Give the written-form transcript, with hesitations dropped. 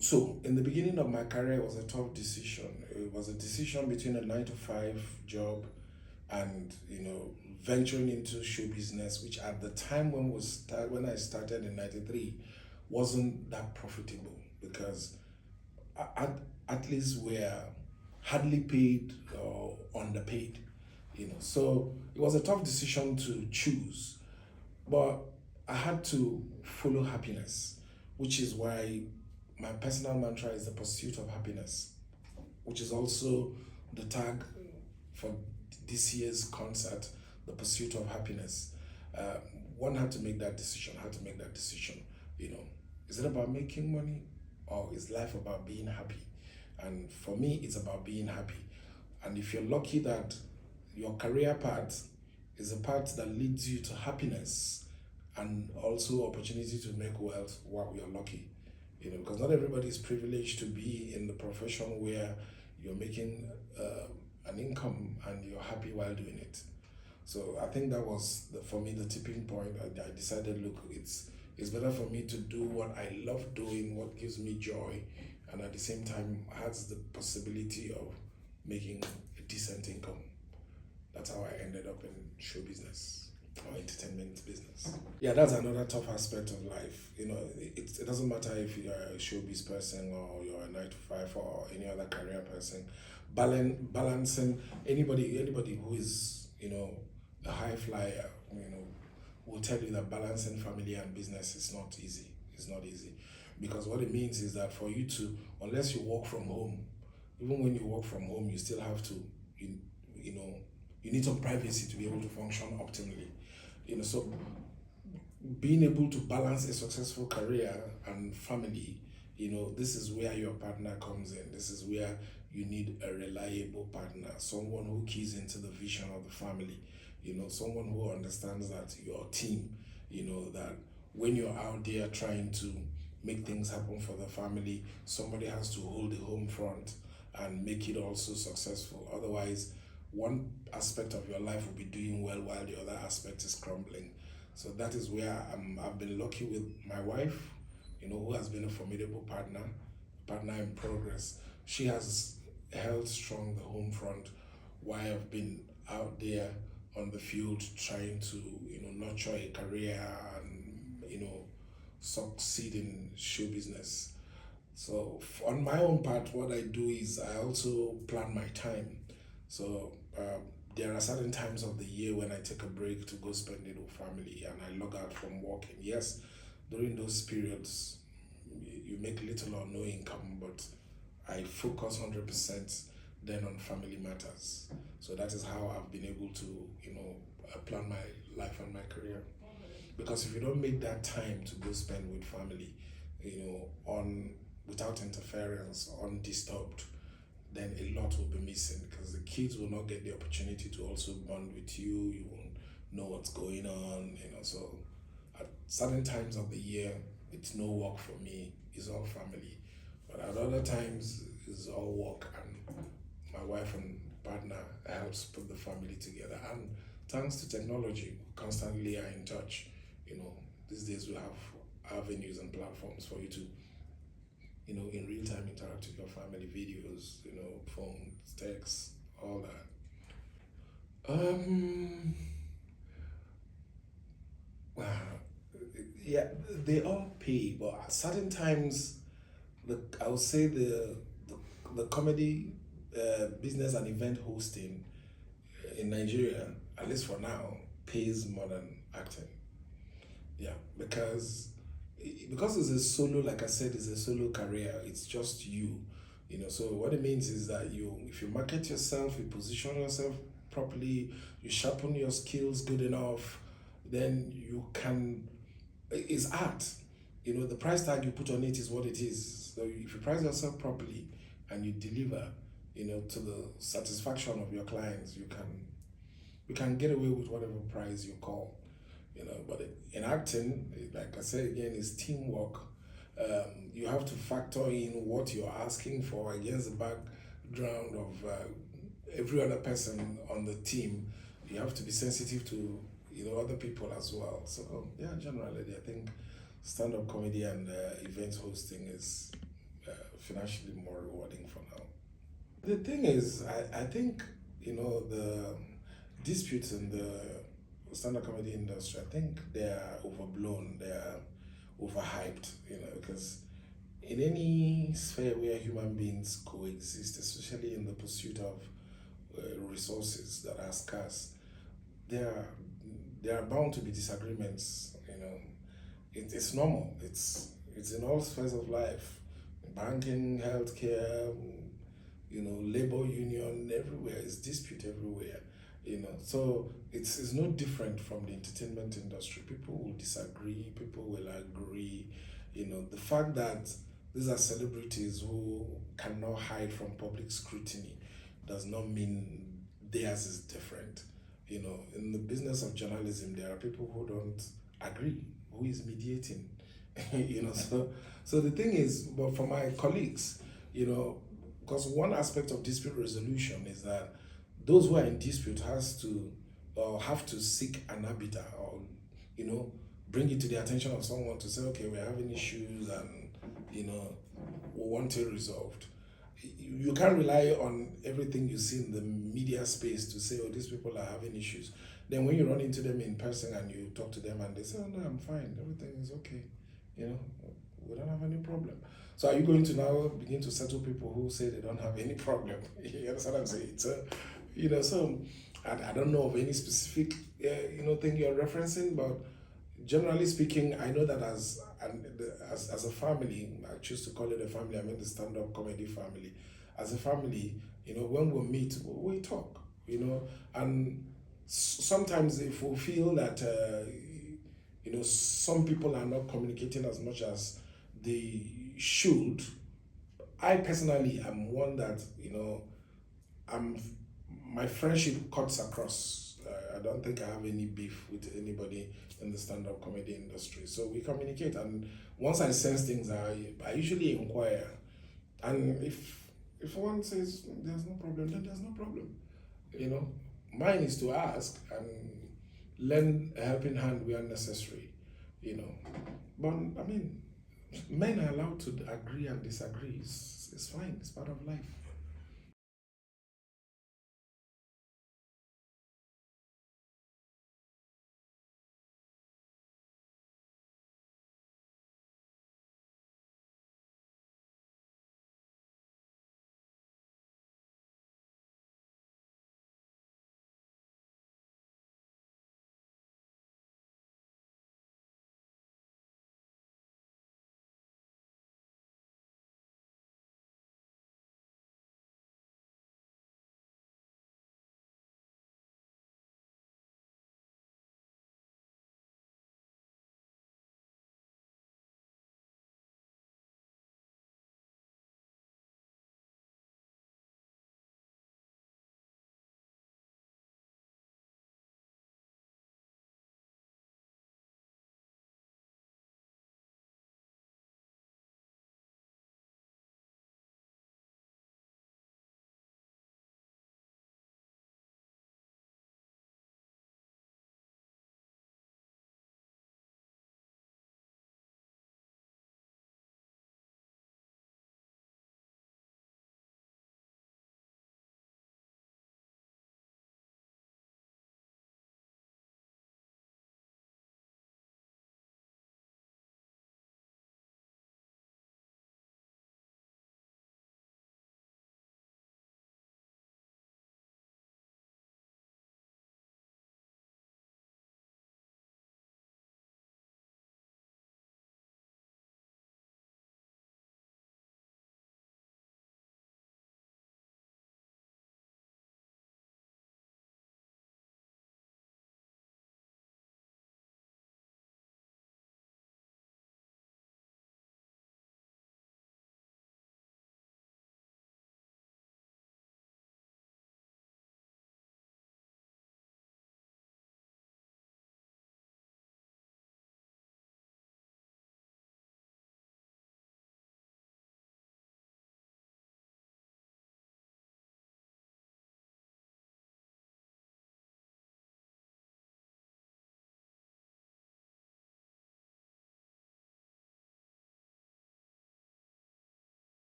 So in the beginning of my career, it was a tough decision. It was a decision between a 9 to 5 job and venturing into show business, which at the time when I started in '93 wasn't that profitable because at, at least we're hardly paid or underpaid. So it was a tough decision to choose, but I had to follow happiness, which is why my personal mantra is the pursuit of happiness, which is also the tag for this year's concert, the pursuit of happiness. Uh, One had to make that decision. Had to make that decision. You know, is it about making money, or is life about being happy? And for me, it's about being happy. And if you're lucky that your career path is a path that leads you to happiness and also opportunity to make wealth, wow, you're lucky. Because not everybody is privileged to be in the profession where you're making an income and you're happy while doing it. So I think that was for me the tipping point. I decided, look, it's better for me to do what I love doing, what gives me joy, and at the same time has the possibility of making a decent income. That's how I ended up in show business or entertainment business. Yeah, that's another tough aspect of life. It doesn't matter if you're a showbiz person or you're a 9 to 5 or any other career person. Balancing anybody who is a high flyer, will tell you that balancing family and business is not easy. It's not easy because what it means is that for you to, unless you work from home, even when you work from home, you still have to, you, you know, you need some privacy to be able to function optimally. So being able to balance a successful career and family, this is where your partner comes in. This is where you need a reliable partner, someone who keys into the vision of the family, someone who understands that your team, that when you're out there trying to make things happen for the family, somebody has to hold the home front and make it also successful. Otherwise, one aspect of your life will be doing well while the other aspect is crumbling. So that is where I've been lucky with my wife, who has been a formidable partner in progress. She has held strong the home front while I've been out there on the field trying to, nurture a career and, succeed in show business. So on my own part, what I do is I also plan my time. So there are certain times of the year when I take a break to go spend it with family and I log out from working. Yes, during those periods, you make little or no income, but I focus 100% then on family matters. So that is how I've been able to, plan my life and my career. Because if you don't make that time to go spend with family, on without interference, undisturbed, then a lot will be missing because the kids will not get the opportunity to also bond with you. You won't know what's going on, So at certain times of the year, it's no work for me, it's all family. But at other times, it's all work, and my wife and partner helps put the family together. And thanks to technology, we constantly are in touch. You know, these days we have avenues and platforms for you to in real time interact with your family, videos, phones, texts, all that. Wow. Yeah, they all pay, but at certain times, I would say the comedy business and event hosting in Nigeria, at least for now, pays more than acting. Yeah, because it's a solo, like I said, it's a solo career. It's just you, So what it means is that if you market yourself, you position yourself properly, you sharpen your skills good enough, then you can. It's art. The price tag you put on it is what it is. So if you price yourself properly and you deliver, to the satisfaction of your clients, you can get away with whatever price you call. But in acting, like I said again, it's teamwork. You have to factor in what you're asking for against the background of every other person on the team. You have to be sensitive to other people as well. So yeah, generally, I think stand-up comedy and event hosting is financially more rewarding for now. The thing is, I think, the disputes in the stand-up comedy industry, I think they are overblown, they are overhyped, because in any sphere where human beings coexist, especially in the pursuit of resources that are scarce, there there are bound to be disagreements. It's normal. It's in all spheres of life, banking, healthcare, labor union, everywhere is dispute everywhere. So it's no different from the entertainment industry. People will disagree, people will agree. The fact that these are celebrities who cannot hide from public scrutiny does not mean theirs is different. In the business of journalism, there are people who don't agree. Who is mediating? So the thing is, but for my colleagues, because one aspect of dispute resolution is that those who are in dispute has to have to seek an arbiter, or you know bring it to the attention of someone to say, okay, we're having issues, and we want it resolved. You can't rely on everything you see in the media space to say, oh, these people are having issues. Then when you run into them in person and you talk to them and they say, oh no, I'm fine, everything is okay, you know we don't have any problem. So are you going to now begin to settle people who say they don't have any problem? You understand what I'm saying? So so I don't know of any specific thing you're referencing, but generally speaking, I know that as a family, I choose to call it a family. I mean the stand-up comedy family. As a family, when we meet, we talk. And sometimes if we feel that some people are not communicating as much as they should, I personally am one that I'm my friendship cuts across. I don't think I have any beef with anybody in the stand-up comedy industry. So we communicate, and once I sense things, I usually inquire. And if one says there's no problem, then there's no problem. You know, Mine is to ask and lend a helping hand where necessary. You know, but I mean, men are allowed to agree and disagree. It's fine. It's part of life.